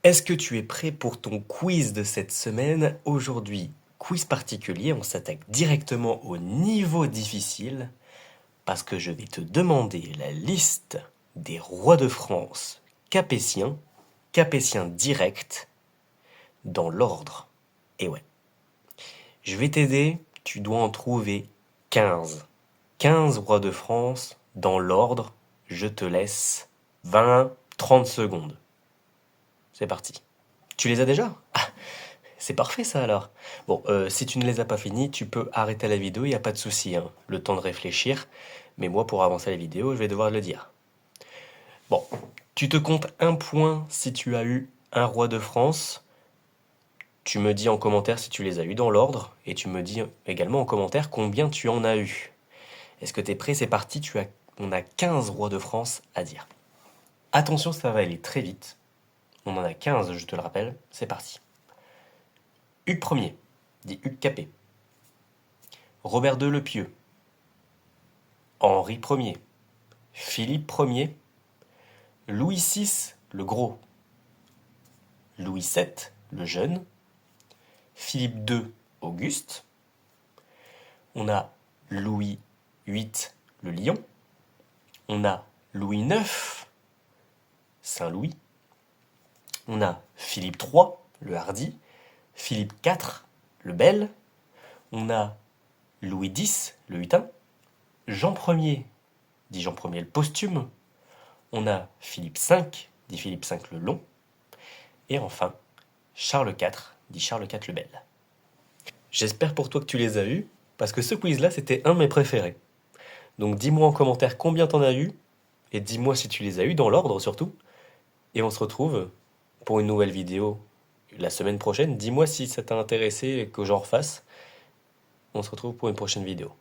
Est-ce que tu es prêt pour ton quiz de cette semaine? Aujourd'hui, quiz particulier, on s'attaque directement au niveau difficile parce que je vais te demander la liste des rois de France capétiens directs, dans l'ordre. Et ouais, je vais t'aider, tu dois en trouver 15. 15 rois de France dans l'ordre, je te laisse 20-30 secondes. C'est parti. Tu les as déjà? C'est parfait ça alors. Bon, si tu ne les as pas finis, tu peux arrêter la vidéo, il n'y a pas de souci, hein. Le temps de réfléchir. Mais moi, pour avancer la vidéo, je vais devoir le dire. Bon, tu te comptes un point si tu as eu un roi de France. Tu me dis en commentaire si tu les as eu dans l'ordre. Et tu me dis également en commentaire combien tu en as eu. Est-ce que tu es prêt? C'est parti, on a 15 rois de France à dire. Attention, ça va aller très vite. On en a 15, je te le rappelle. C'est parti. Hugues Ier, dit Hugues Capet. Robert II le Pieux, Henri Ier, Philippe Ier, Louis VI le Gros, Louis VII le Jeune, Philippe II Auguste, on a Louis VIII le Lion, on a Louis IX Saint-Louis, on a Philippe III le Hardi, Philippe IV le Bel, on a Louis X le Hutin, Jean Ier dit Jean Ier le Posthume, on a Philippe V dit Philippe V le Long, et enfin Charles IV dit Charles IV le Bel. J'espère pour toi que tu les as eus, parce que ce quiz-là, c'était un de mes préférés. Donc dis-moi en commentaire combien t'en as eu, et dis-moi si tu les as eus, dans l'ordre surtout. Et on se retrouve pour une nouvelle vidéo la semaine prochaine. Dis-moi si ça t'a intéressé et que j'en refasse. On se retrouve pour une prochaine vidéo.